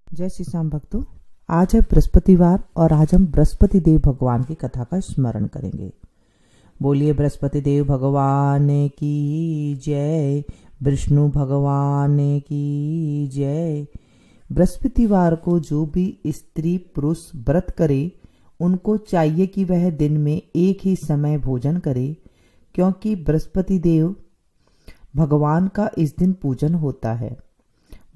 जय श्री श्याम भक्तों, आज है बृहस्पतिवार और आज हम बृहस्पति देव भगवान की कथा का स्मरण करेंगे। बोलिए बृहस्पति देव भगवान की जय, विष्णु भगवान की जय। बृहस्पतिवार को जो भी स्त्री पुरुष व्रत करे उनको चाहिए कि वह दिन में एक ही समय भोजन करे, क्योंकि बृहस्पति देव भगवान का इस दिन पूजन होता है।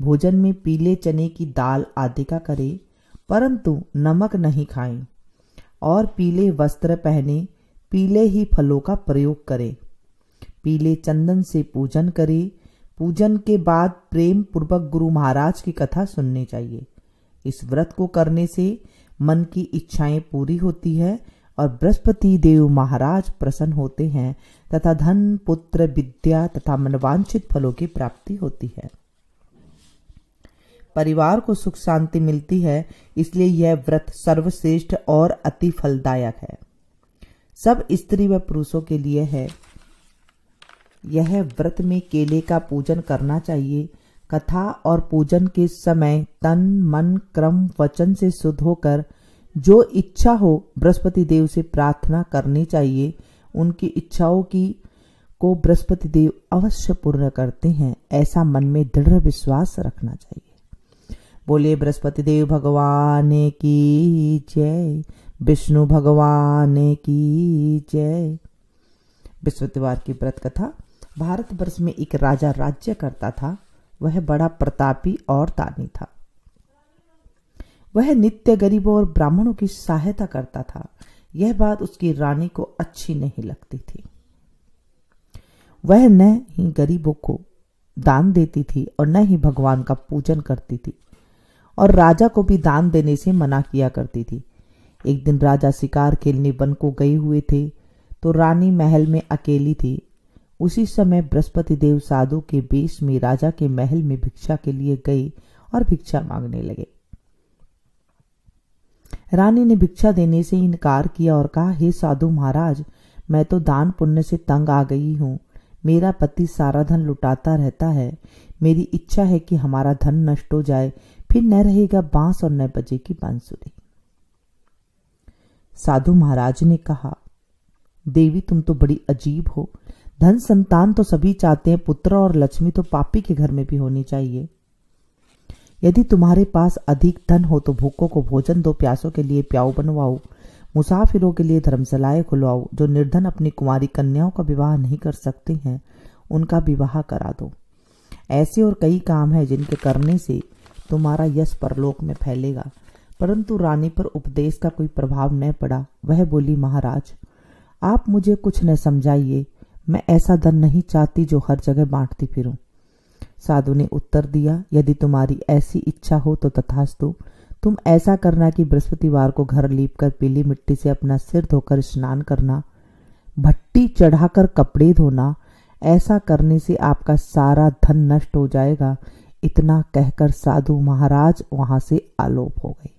भोजन में पीले चने की दाल आदि का करे, परंतु नमक नहीं खाएं और पीले वस्त्र पहने, पीले ही फलों का प्रयोग करे, पीले चंदन से पूजन करे। पूजन के बाद प्रेम पूर्वक गुरु महाराज की कथा सुननी चाहिए। इस व्रत को करने से मन की इच्छाएं पूरी होती है और बृहस्पति देव महाराज प्रसन्न होते हैं तथा धन, पुत्र, विद्या तथा मनवांछित फलों की प्राप्ति होती है। परिवार को सुख शांति मिलती है, इसलिए यह व्रत सर्वश्रेष्ठ और अति फलदायक है। सब स्त्री व पुरुषों के लिए है। यह व्रत में केले का पूजन करना चाहिए। कथा और पूजन के समय तन, मन, क्रम, वचन से शुद्ध होकर जो इच्छा हो बृहस्पति देव से प्रार्थना करनी चाहिए। उनकी इच्छाओं को बृहस्पति देव अवश्य पूर्ण करते हैं, ऐसा मन में दृढ़ विश्वास रखना चाहिए। बोलिए बृहस्पति देव भगवान की जय, विष्णु भगवान की जय। बृहस्पतिवार की व्रत कथा। भारतवर्ष में एक राजा राज्य करता था। वह बड़ा प्रतापी और दानी था। वह नित्य गरीबों और ब्राह्मणों की सहायता करता था। यह बात उसकी रानी को अच्छी नहीं लगती थी। वह न ही गरीबों को दान देती थी और न ही भगवान का पूजन करती थी, और राजा को भी दान देने से मना किया करती थी। एक दिन राजा शिकार खेलने वन को गए हुए थे तो रानी महल में अकेली थी। उसी समय बृहस्पति देव साधु के वेश में राजा के महल में भिक्षा के लिए गए और भिक्षा मांगने लगे। रानी ने भिक्षा देने से इनकार किया और कहा, हे साधु महाराज, मैं तो दान पुण्य से तंग आ गई हूँ। मेरा पति सारा धन लुटाता रहता है। मेरी इच्छा है कि हमारा धन नष्ट हो जाए, फिर न रहेगा बांस और न बजेगी बांसुरी। साधु महाराज ने कहा, देवी तुम तो बड़ी अजीब हो। धन संतान तो सभी चाहते हैं, पुत्र और लक्ष्मी तो पापी के घर में भी होनी चाहिए। यदि तुम्हारे पास अधिक धन हो तो भूखों को भोजन दो, प्यासों के लिए प्याऊ बनवाओ, मुसाफिरों के लिए धर्मशालाएं खुलवाओ। जो निर्धन अपनी कुंवारी कन्याओं का विवाह नहीं कर सकते हैं उनका विवाह करा दो। ऐसे और कई काम हैं जिनके करने से तुम्हारा यश परलोक में फैलेगा। परंतु रानी पर उपदेश का कोई प्रभाव न पड़ा। वह बोली, महाराज आप मुझे कुछ न समझाइए। मैं ऐसा धन नहीं चाहती जो हर जगह बांटती फिरूं। साधु ने उत्तर दिया, यदि तुम्हारी ऐसी इच्छा हो तो तथास्तु। तुम ऐसा करना कि बृहस्पतिवार को घर लीपकर पीली मिट्टी से अपना सिर धोकर स्नान करना, भट्टी चढ़ाकर कपड़े धोना। ऐसा करने से आपका सारा धन नष्ट हो जाएगा। इतना कहकर साधु महाराज वहां से आलोप हो गए।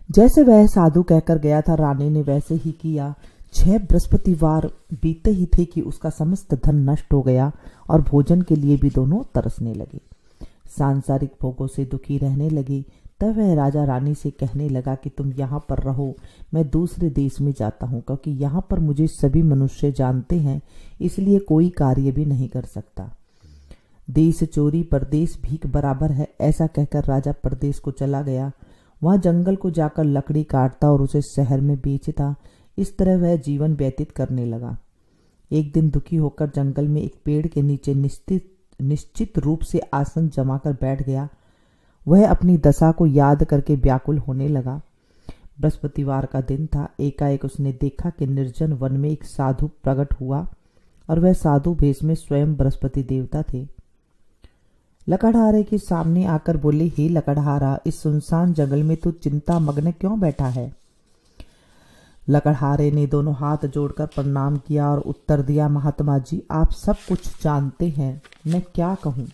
जैसे वह साधु कहकर गया था, रानी ने वैसे ही किया। 6 बृहस्पतिवार बीते ही थे कि उसका समस्त धन नष्ट हो गया और भोजन के लिए भी दोनों तरसने लगे। सांसारिक भोगों से दुखी रहने लगे। तब वह राजा रानी से कहने लगा कि तुम यहाँ पर रहो, मैं दूसरे देश में जाता हूँ, क्योंकि यहाँ पर मुझे सभी मनुष्य जानते हैं, इसलिए कोई कार्य भी नहीं कर सकता। देश चोरी परदेश भीख बराबर है। ऐसा कहकर राजा परदेश को चला गया। वहां जंगल को जाकर लकड़ी काटता और उसे शहर में बेचता। इस तरह वह जीवन व्यतीत करने लगा। एक दिन दुखी होकर जंगल में एक पेड़ के नीचे निश्चित रूप से आसन जमाकर बैठ गया। वह अपनी दशा को याद करके व्याकुल होने लगा। बृहस्पतिवार का दिन था। एकाएक उसने देखा कि निर्जन वन में एक साधु प्रकट हुआ और वह साधु भेष में स्वयं बृहस्पति देवता थे। लकड़हारे के सामने आकर बोले, हे लकड़हारा, इस सुनसान जंगल में तू चिंता मग्न क्यों बैठा है? लकड़हारे ने दोनों हाथ जोड़कर प्रणाम किया और उत्तर दिया, महात्मा जी आप सब कुछ जानते हैं, मैं क्या कहूँ।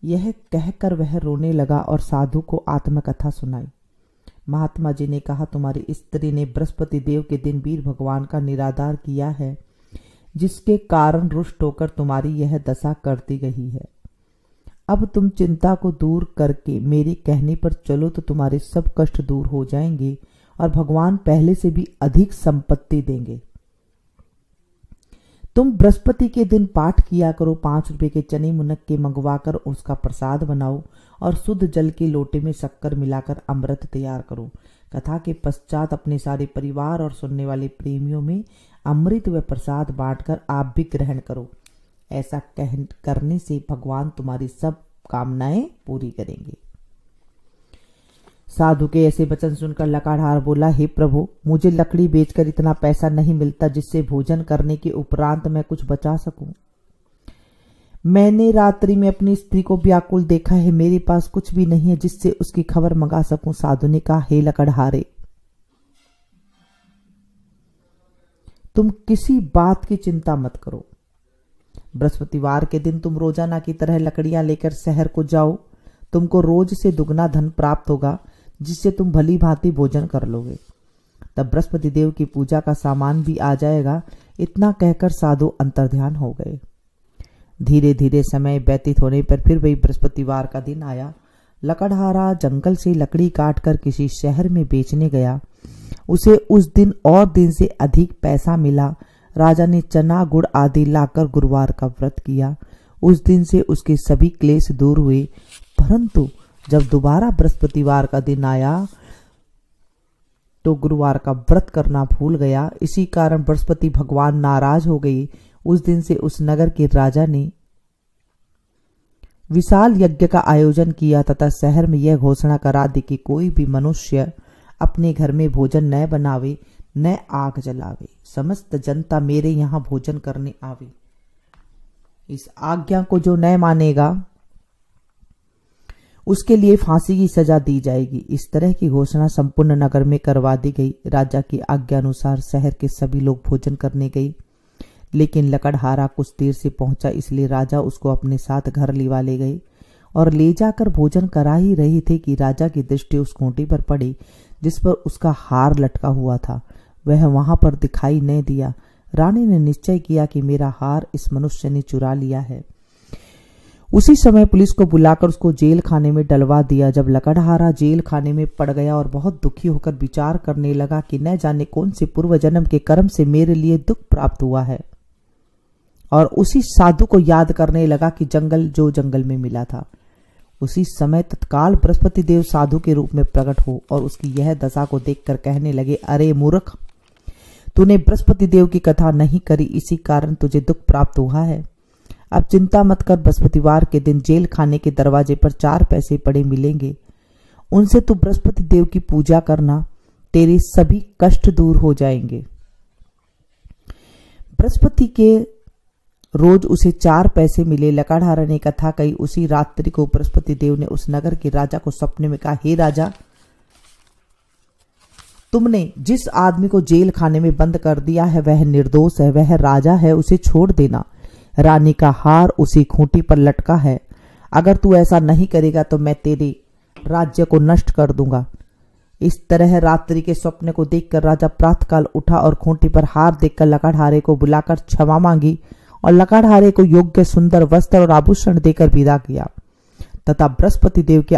यह कहकर वह रोने लगा और साधु को आत्मकथा सुनाई। महात्मा जी ने कहा, तुम्हारी स्त्री ने बृहस्पति देव के दिन वीर भगवान का निरादर किया है, जिसके कारण रुष्ट होकर तुम्हारी यह दशा करती गई है। अब तुम चिंता को दूर करके मेरे कहने पर चलो तो तुम्हारे सब कष्ट दूर हो जाएंगे और भगवान पहले से भी अधिक संपत्ति देंगे। तुम बृहस्पति के दिन पाठ किया करो, 5 रुपए के चने मुनक्के मंगवाकर उसका प्रसाद बनाओ और शुद्ध जल के लोटे में शक्कर मिलाकर अमृत तैयार करो। कथा के पश्चात अपने सारे परिवार और सुनने वाले प्रेमियों में अमृत व प्रसाद बांटकर आप भी ग्रहण करो। ऐसा करने से भगवान तुम्हारी सब कामनाएं पूरी करेंगे। साधु के ऐसे वचन सुनकर लकाढ़ार बोला, हे प्रभु, मुझे लकड़ी बेचकर इतना पैसा नहीं मिलता जिससे भोजन करने के उपरांत मैं कुछ बचा सकूं। मैंने रात्रि में अपनी स्त्री को व्याकुल देखा है, मेरे पास कुछ भी नहीं है जिससे उसकी खबर मंगा सकूं। साधु ने कहा, हे लकड़हारे, तुम किसी बात की चिंता मत करो। बृहस्पतिवार के दिन तुम रोजाना की तरह लकड़ियां लेकर शहर को जाओ। तुमको रोज से दुगना धन प्राप्त होगा जिससे तुम भली भांति भोजन कर लोगे। तब बृहस्पति देव की पूजा का सामान भी आ जाएगा। इतना कहकर साधु अंतर्ध्यान हो गए। धीरे धीरे समय व्यतीत होने पर फिर वही बृहस्पतिवार का दिन आया। लकड़हारा जंगल से लकड़ी काटकर किसी शहर में बेचने गया। उसे उस दिन और दिन से अधिक पैसा मिला। राजा ने चना गुड़ आदि लाकर गुरुवार का व्रत किया। उस दिन से उसके सभी क्लेश दूर हुए। परंतु जब दोबारा बृहस्पतिवार का दिन आया तो गुरुवार का व्रत करना भूल गया। इसी कारण बृहस्पति भगवान नाराज हो गए। उस दिन से उस नगर के राजा ने विशाल यज्ञ का आयोजन किया तथा शहर में यह घोषणा करा दी कि कोई भी मनुष्य अपने घर में भोजन न बनावे न आग जलावे। समस्त जनता मेरे यहाँ भोजन करने आवे। इस आज्ञा को जो न मानेगा उसके लिए फांसी की सजा दी जाएगी। इस तरह की घोषणा संपूर्ण नगर में करवा दी गई। राजा की आज्ञा अनुसार शहर के सभी लोग भोजन करने गए, लेकिन लकड़हारा कुछ देर से पहुंचा, इसलिए राजा उसको अपने साथ घर लिवा ले गए और ले जाकर भोजन करा ही रहे थे कि राजा की दृष्टि उस खूंटी पर पड़ी जिस पर उसका हार लटका हुआ था। वह वहां पर दिखाई न दिया। रानी ने निश्चय किया कि मेरा हार इस मनुष्य ने चुरा लिया है। उसी समय पुलिस को बुलाकर उसको जेल खाने में डलवा दिया। जब लकड़हारा जेल खाने में पड़ गया और बहुत दुखी होकर विचार करने लगा कि न जाने कौन से पूर्व जन्म के कर्म से मेरे लिए दुख प्राप्त हुआ है, और उसी साधु को याद करने लगा कि जंगल में मिला था। उसी समय तत्काल बृहस्पति देव साधु के रूप में प्रकट हो और उसकी यह दशा को देखकर कहने लगे, अरे मूर्ख, तूने बृहस्पति देव की कथा नहीं करी, इसी कारण तुझे दुख प्राप्त हुआ है। अब चिंता मत कर, बृहस्पतिवार के दिन जेल खाने के दरवाजे पर 4 पैसे पड़े मिलेंगे। उनसे तू बृहस्पति देव की पूजा करना, तेरे सभी कष्ट दूर हो जाएंगे। बृहस्पति के रोज उसे 4 पैसे मिले। लकड़हारा ने कथा कही। उसी रात्रि को बृहस्पति देव ने उस नगर के राजा को सपने में कहा, हे राजा, तुमने जिस आदमी को जेल खाने में बंद कर दिया है वह निर्दोष है, वह राजा है, उसे छोड़ देना। रानी का हार उसी खूंटी पर लटका है। अगर तू ऐसा नहीं करेगा तो मैं तेरे राज्य को नष्ट कर दूंगा। इस तरह रात्रि के स्वप्न को देखकर राजा प्रातःकाल उठा और खूंटी पर हार देखकर लकड़हारे को बुलाकर क्षमा मांगी और लकड़हारे को योग्य सुंदर वस्त्र और आभूषण देकर विदा किया तथा बृहस्पति देव के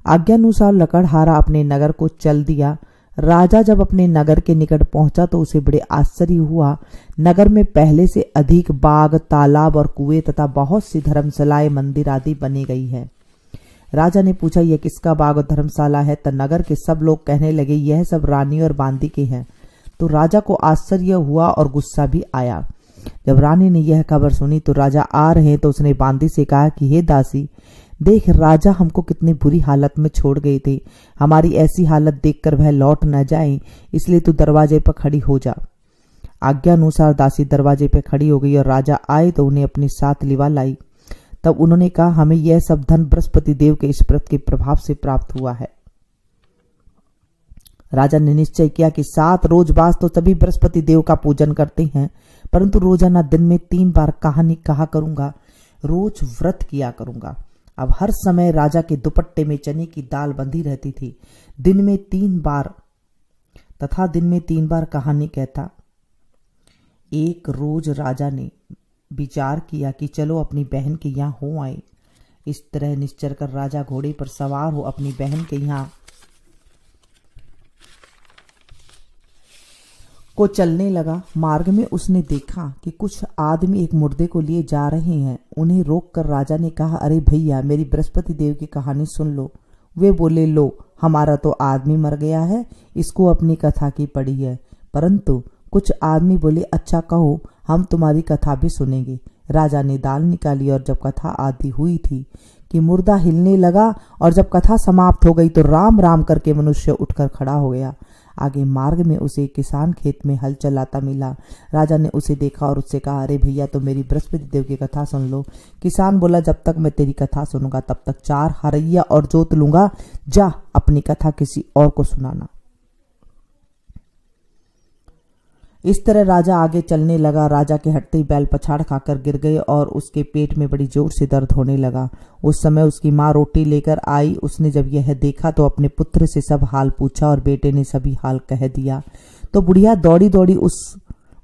आज्ञानुसार लकड़हारा अपने नगर को चल दिया। राजा जब अपने नगर के निकट पहुंचा तो उसे बड़े आश्चर्य हुआ। नगर में पहले से अधिक बाग, तालाब और कुएं तथा बहुत सी धर्मशालाएं, मंदिर आदि बनी गई है। राजा ने पूछा, यह किसका बाग और धर्मशाला है? तब नगर के सब लोग कहने लगे, यह सब रानी और बांदी के हैं। तो राजा को आश्चर्य हुआ और गुस्सा भी आया। जब रानी ने यह खबर सुनी तो राजा आ रहे तो उसने बांदी से कहा कि हे दासी, देख, राजा हमको कितनी बुरी हालत में छोड़ गए थे। हमारी ऐसी हालत देखकर वह लौट न जाए, इसलिए तू दरवाजे पर खड़ी हो जा। आज्ञा अनुसार दासी दरवाजे पर खड़ी हो गई और राजा आए तो उन्हें अपने साथ लिवा लाई। तब उन्होंने कहा, हमें यह सब धन बृहस्पति देव के इस व्रत के प्रभाव से प्राप्त हुआ है। राजा ने निश्चय किया कि 7 रोज बाद तो सभी बृहस्पति देव का पूजन करते हैं, परंतु रोजाना दिन में 3 बार कहानी कहा करूंगा, रोज व्रत किया करूंगा। अब हर समय राजा के दुपट्टे में चने की दाल बंधी रहती थी। दिन में 3 बार कहानी कहता। एक रोज राजा ने विचार किया कि चलो अपनी बहन के यहाँ हो आए। इस तरह निश्चर कर राजा घोड़े पर सवार हो अपनी बहन के यहाँ को चलने लगा। मार्ग में उसने देखा कि कुछ आदमी एक मुर्दे को लिए जा रहे हैं। उन्हें रोककर राजा ने कहा, अरे भैया, मेरी बृहस्पति देव की कहानी सुन लो। वे बोले, लो, हमारा तो आदमी मर गया है, इसको अपनी कथा की पड़ी है। परंतु कुछ आदमी बोले, अच्छा कहो, हम तुम्हारी कथा भी सुनेंगे। राजा ने दाल निकाली और जब कथा आदि हुई थी कि मुर्दा हिलने लगा और जब कथा समाप्त हो गई तो राम राम करके मनुष्य उठकर खड़ा हो गया। आगे मार्ग में उसे किसान खेत में हल चलाता मिला। राजा ने उसे देखा और उससे कहा, अरे भैया, तो मेरी बृहस्पति देव की कथा सुन लो। किसान बोला, जब तक मैं तेरी कथा सुनूंगा तब तक 4 हरैया और जोत लूंगा। जा, अपनी कथा किसी और को सुनाना। इस तरह राजा आगे चलने लगा। राजा के हटते ही बैल पछाड़ खाकर गिर गए और उसके पेट में बड़ी जोर से दर्द होने लगा। उस समय उसकी माँ रोटी लेकर आई। उसने जब यह देखा तो अपने पुत्र से सब हाल पूछा और बेटे ने सभी हाल कह दिया। तो बुढ़िया दौड़ी दौड़ी उस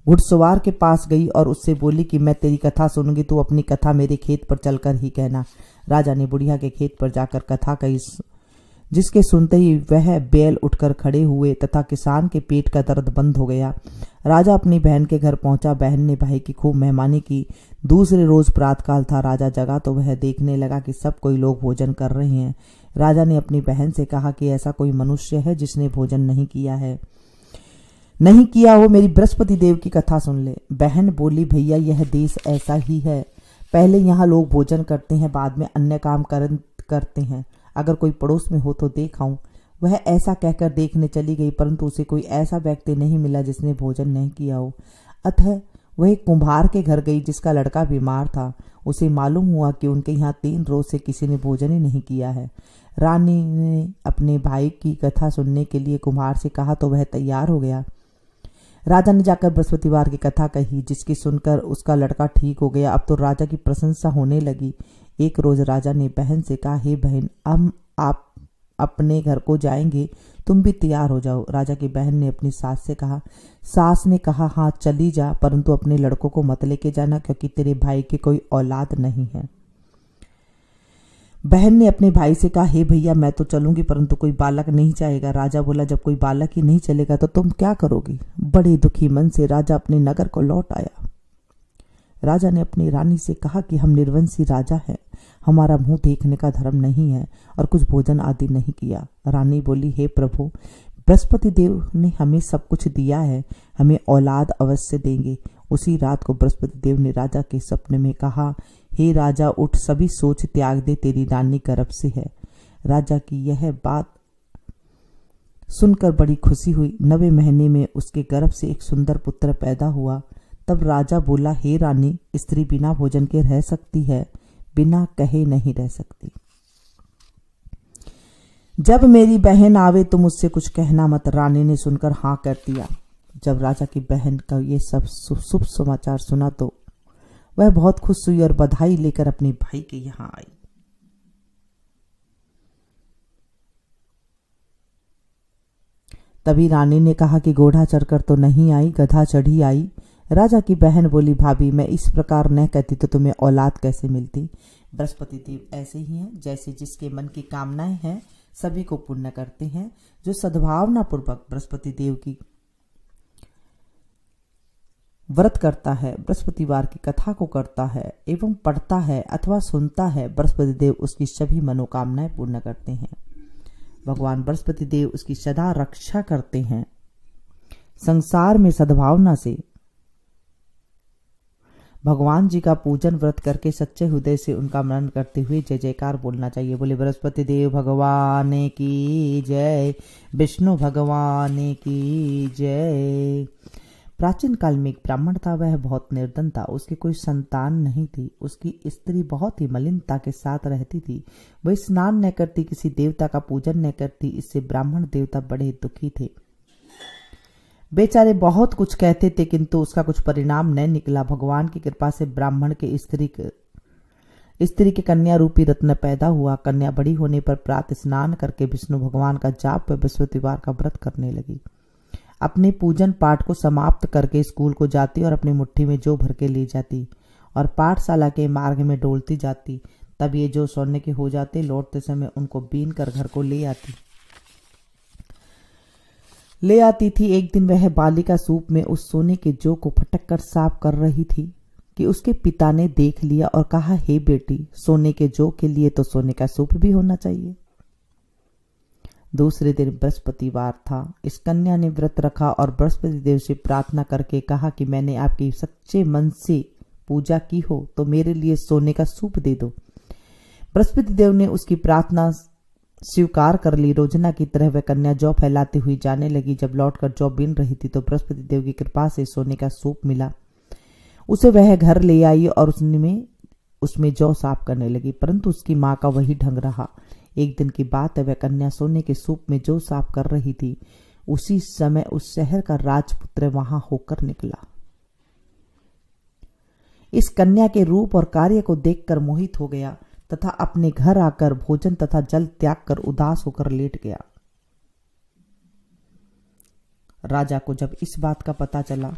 घुड़सवार के पास गई और उससे बोली कि मैं तेरी कथा सुनूंगी, तू अपनी कथा मेरे खेत पर चलकर ही कहना। राजा ने बुढ़िया के खेत पर जाकर कथा कही, जिसके सुनते ही वह बैल उठकर खड़े हुए तथा किसान के पेट का दर्द बंद हो गया। राजा अपनी बहन के घर पहुंचा। बहन ने भाई की खूब मेहमानी की। दूसरे रोज प्रातःकाल था। राजा जगा तो वह देखने लगा कि सब कोई लोग भोजन कर रहे हैं। राजा ने अपनी बहन से कहा कि ऐसा कोई मनुष्य है जिसने भोजन नहीं किया है, नहीं किया हो, मेरी बृहस्पति देव की कथा सुन ले। बहन बोली, भैया, यह देश ऐसा ही है। पहले यहाँ लोग भोजन करते हैं, बाद में अन्य काम करते हैं। अगर कोई पड़ोस में हो तो देख आऊं। वह ऐसा कहकर देखने चली गई, परंतु उसे कोई ऐसा व्यक्ति नहीं मिला जिसने भोजन नहीं किया हो। अतः वह एक कुम्हार के घर गई जिसका लड़का बीमार था। उसे मालूम हुआ कि उनके यहाँ 3 रोज से किसी ने भोजन ही नहीं किया है। रानी ने अपने भाई की कथा सुनने के लिए कुम्हार से कहा तो वह तैयार हो गया। राजा ने जाकर बृहस्पतिवार की कथा कही, जिसकी सुनकर उसका लड़का ठीक हो गया। अब तो राजा की प्रशंसा होने लगी। एक रोज राजा ने बहन से कहा, हे बहन, हम आप अपने घर को जाएंगे, तुम भी तैयार हो जाओ। राजा की बहन ने अपनी सास से कहा। सास ने कहा, हाँ चली जा, परंतु अपने लड़कों को मत लेके जाना, क्योंकि तेरे भाई की कोई औलाद नहीं है। बहन ने अपने भाई से कहा, हे भैया, मैं तो चलूंगी, परंतु कोई बालक नहीं जाएगा। राजा बोला, जब कोई बालक ही नहीं चलेगा तो तुम क्या करोगी। बड़े दुखी मन से राजा अपने नगर को लौट आया। राजा ने अपनी रानी से कहा कि हम निर्वंशी राजा हैं, हमारा मुंह देखने का धर्म नहीं है और कुछ भोजन आदि नहीं किया। रानी बोली, हे प्रभु, बृहस्पति देव ने हमें सब कुछ दिया है, हमें औलाद अवश्य देंगे। उसी रात को बृहस्पति देव ने राजा के सपने में कहा, हे राजा, उठ, सभी सोच त्याग दे, तेरी रानी गर्भ से है। राजा की यह बात सुनकर बड़ी खुशी हुई। 9वें महीने में उसके गर्भ से एक सुंदर पुत्र पैदा हुआ। तब राजा बोला, हे रानी, स्त्री बिना भोजन के रह सकती है, बिना कहे नहीं रह सकती। जब मेरी बहन आवे तो मुझसे कुछ कहना मत। रानी ने सुनकर हाँ कर दिया। जब राजा की बहन का ये सब शुभ समाचार सुना तो वह बहुत खुश हुई और बधाई लेकर अपने भाई के यहाँ आई। तभी रानी ने कहा कि घोड़ा चढ़कर तो नहीं आई, गधा चढ़ी आई। राजा की बहन बोली, भाभी, मैं इस प्रकार न कहती तो तुम्हें औलाद कैसे मिलती। बृहस्पति देव ऐसे ही हैं, जैसे जिसके मन की कामनाएं हैं सभी को पूर्ण करते हैं। जो सद्भावना पूर्वक बृहस्पति देव की व्रत करता है, बृहस्पतिवार की कथा को करता है एवं पढ़ता है अथवा सुनता है, बृहस्पति देव उसकी सभी मनोकामनाएं पूर्ण करते हैं। भगवान बृहस्पति देव उसकी सदा रक्षा करते हैं। संसार में सद्भावना से भगवान जी का पूजन व्रत करके सच्चे हृदय से उनका मनन करते हुए जय जयकार बोलना चाहिए। बोले बृहस्पति देव भगवान की जय, विष्णु भगवान की जय। प्राचीन काल में एक ब्राह्मण था, वह बहुत निर्धन था, उसकी कोई संतान नहीं थी। उसकी स्त्री बहुत ही मलिनता के साथ रहती थी। वह स्नान न करती, किसी देवता का पूजन न करती। इससे ब्राह्मण देवता बड़े दुखी थे। बेचारे बहुत कुछ कहते थे, किंतु उसका कुछ परिणाम न निकला। भगवान की कृपा से ब्राह्मण के स्त्री के कन्या रूपी रत्न पैदा हुआ। कन्या बड़ी होने पर प्रातः स्नान करके विष्णु भगवान का जाप व बृहस्पतिवार का व्रत करने लगी। अपने पूजन पाठ को समाप्त करके स्कूल को जाती और अपनी मुट्ठी में जौ भर के ले जाती और पाठशाला के मार्ग में डोलती जाती। तब ये जो सोने के हो जाते, लौटते समय उनको बीन कर घर को ले आती थी। एक दिन वह बालिका सूप में उस सोने के जौ को फटक कर साफ कर रही थी कि उसके पिता ने देख लिया और कहा, हे बेटी, सोने के जौ के लिए तो सोने का सूप भी होना चाहिए। दूसरे दिन बृहस्पतिवार था। इस कन्या ने व्रत रखा और बृहस्पति देव से प्रार्थना करके कहा कि मैंने आपकी सच्चे मन से पूजा की हो तो मेरे लिए सोने का सूप दे दो। बृहस्पति देव ने उसकी प्रार्थना स्वीकार कर ली। रोजना की तरह वह कन्या जौ फैलाती हुई जाने लगी। जब लौटकर जौ बीन रही थी तो बृहस्पति देव की कृपा से सोने का सूप मिला। उसे वह घर ले आई और उसमें जौ साफ करने लगी, परंतु उसकी माँ का वही ढंग रहा। एक दिन की बात है, वह कन्या सोने के सूप में जौ साफ कर रही थी। उसी समय उस शहर का राजपुत्र वहां होकर निकला। इस कन्या के रूप और कार्य को देखकर मोहित हो गया तथा अपने घर आकर भोजन तथा जल त्याग कर उदास होकर लेट गया। राजा को जब इस बात का पता चला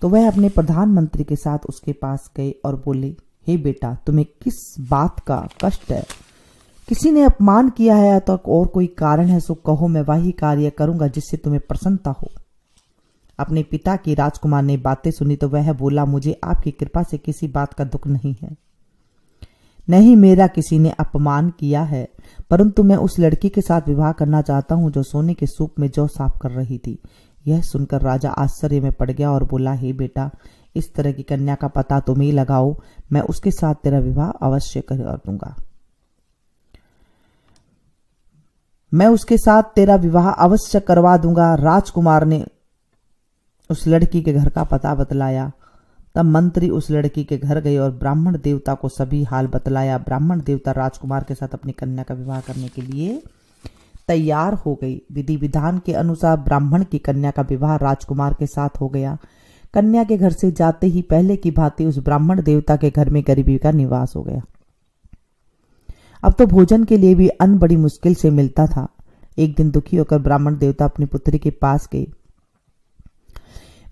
तो वह अपने प्रधानमंत्री के साथ उसके पास गए और बोले, हे बेटा, तुम्हें किस बात का कष्ट है? किसी ने अपमान किया है तो और कोई कारण है सो कहो, मैं वही कार्य करूंगा जिससे तुम्हें प्रसन्नता हो। अपने पिता की राजकुमार ने बातें सुनी तो वह बोला, मुझे आपकी कृपा से किसी बात का दुख नहीं है। नहीं, मेरा किसी ने अपमान किया है, परंतु मैं उस लड़की के साथ विवाह करना चाहता हूं जो सोने के सूप में जौ साफ कर रही थी। यह सुनकर राजा आश्चर्य में पड़ गया और बोला, हे बेटा, इस तरह की कन्या का पता तुम ही लगाओ, मैं उसके साथ तेरा विवाह अवश्य कर दूंगा। मैं उसके साथ तेरा विवाह अवश्य करवा दूंगा। राजकुमार ने उस लड़की के घर का पता बतलाया। तब मंत्री उस लड़की के घर गए और ब्राह्मण देवता को सभी हाल बतलाया। ब्राह्मण देवता राजकुमार के साथ अपनी कन्या का विवाह करने के लिए तैयार हो गई। विधि विधान के अनुसार ब्राह्मण की कन्या का विवाह राजकुमार के साथ हो गया। कन्या के घर से जाते ही पहले की भांति उस ब्राह्मण देवता के घर में गरीबी का निवास हो गया। अब तो भोजन के लिए भी अन्न बड़ी मुश्किल से मिलता था। एक दिन दुखी होकर ब्राह्मण देवता अपनी पुत्री के पास गए।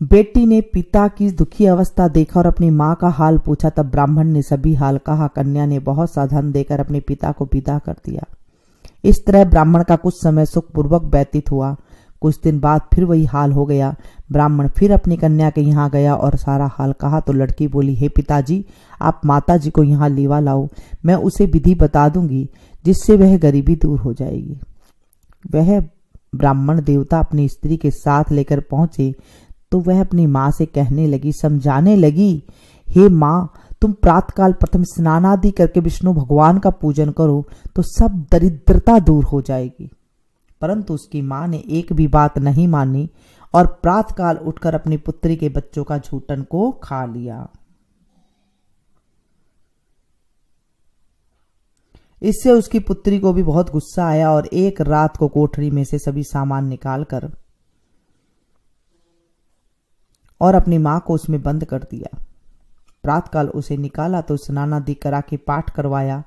बेटी ने पिता की दुखी अवस्था देखा और अपनी मां का हाल पूछा। तब ब्राह्मण ने सभी हाल कहा। कन्या ने बहुत सा धन देकर अपने पिता को विदा कर दिया। इस तरह ब्राह्मण का कुछ समय सुखपूर्वक व्यतीत हुआ। कुछ दिन बाद फिर वही हाल हो गया। ब्राह्मण फिर अपनी कन्या के यहाँ गया और सारा हाल कहा तो लड़की बोली, हे पिताजी, आप माताजी को यहाँ लेवा लाओ, मैं उसे विधि बता दूंगी जिससे वह गरीबी दूर हो जाएगी। वह ब्राह्मण देवता अपनी स्त्री के साथ लेकर पहुंचे तो वह अपनी माँ से कहने लगी, समझाने लगी, हे माँ, तुम प्रातःकाल प्रथम स्नान आदि करके विष्णु भगवान का पूजन करो तो सब दरिद्रता दूर हो जाएगी। परंतु उसकी माँ ने एक भी बात नहीं मानी और प्रातःकाल उठकर अपनी पुत्री के बच्चों का झूठन को खा लिया। इससे उसकी पुत्री को भी बहुत गुस्सा आया और एक रात को कोठरी में से सभी सामान निकालकर और अपनी मां को उसमें बंद कर दिया। प्रातःकाल उसे निकाला तो स्नान आदि करा के पाठ करवाया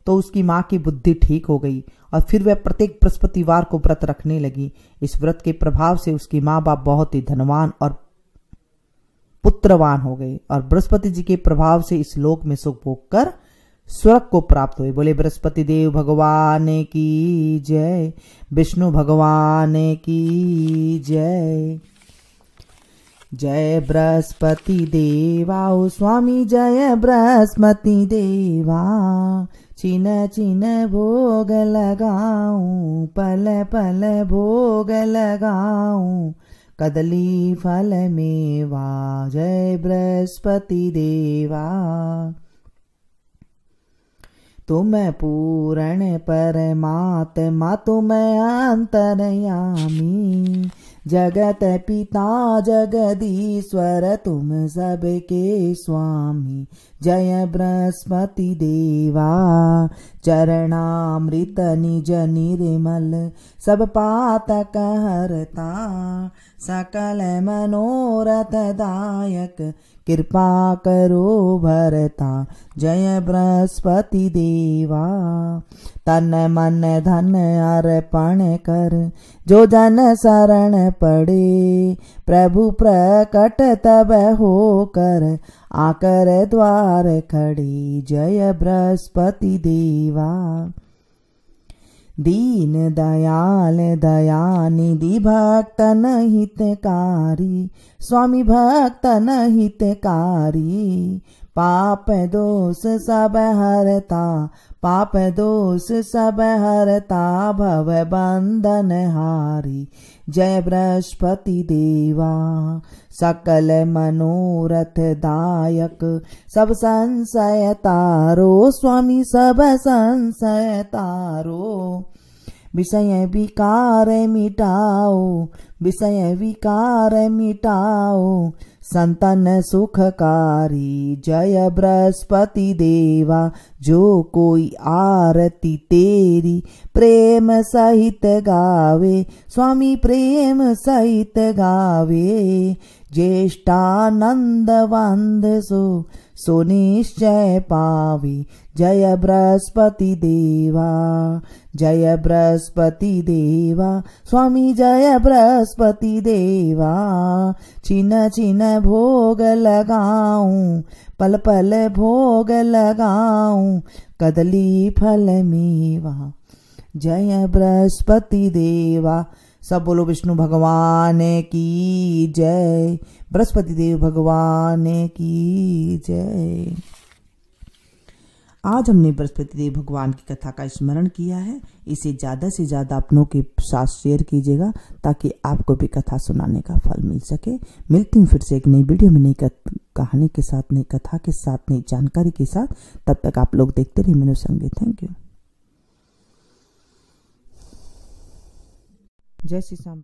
तो उसकी मां की बुद्धि ठीक हो गई और फिर वह प्रत्येक बृहस्पतिवार को व्रत रखने लगी। इस व्रत के प्रभाव से उसकी माँ बाप बहुत ही धनवान और पुत्रवान हो गए और बृहस्पति जी के प्रभाव से इस लोक में सुख भोग कर स्वर्ग को प्राप्त हुए। बोले बृहस्पति देव भगवान की जय, विष्णु भगवान की जय। जय बृहस्पति देवा ओ स्वामी, जय बृहस्पति देवा। चिन चिन भोग लगाऊं, पल पल भोग लगाऊं, कदली फल मेवा। जय बृहस्पति देवा। तुम पूर्ण परमात्मा, तुम अंतर्यामी, जगत पिता जगदीश्वर, तुम सबके स्वामी। जय बृहस्पति देवा। चरणामृत निज निर्मल, सब पातक हरता, सकल मनोरथ दायक कृपा करो भरता जय बृहस्पति देवा। तन मन धन अर्पण कर जो जन शरण पड़े, प्रभु प्रकट तब होकर आकर द्वार खड़े जय बृहस्पति देवा। दीन दयाल दयानिधि भक्तन हितकारी, स्वामी भक्तन हितकारी। पाप दोष सब हरता, पाप दोष सब हरता भव बंधन हारी जय बृहस्पति देवा। सकल मनोरथ दायक सब संशय तारो, स्वामी सब संशय तारो। विषय विकार मिटाओ, विषय विकार मिटाओ संतन सुखकारी जय बृहस्पति देवा। जो कोई आरती तेरी प्रेम सहित गावे, स्वामी प्रेम सहित गावे। ज्येष्ठानंद वंद सो निश्चय पावे जय बृहस्पति देवा। जय बृहस्पति देवा, स्वामी जय बृहस्पति देवा। छिन छिन भोग लगाऊं, पल पल भोग लगाऊं कदली फल मेवा जय बृहस्पति देवा। सब बोलो विष्णु भगवान की जय, बृहस्पति देव भगवान की जय। आज हमने बृहस्पति देव भगवान की कथा का स्मरण किया है। इसे ज्यादा से ज्यादा अपनों के साथ शेयर कीजिएगा ताकि आपको भी कथा सुनाने का फल मिल सके। मिलती हूँ फिर से एक नई वीडियो में, नई कहानी के साथ, नई कथा के साथ, नई जानकारी के साथ। तब तक आप लोग देखते रहिए मेरे संगे। Thank you. जय श्री श्याम।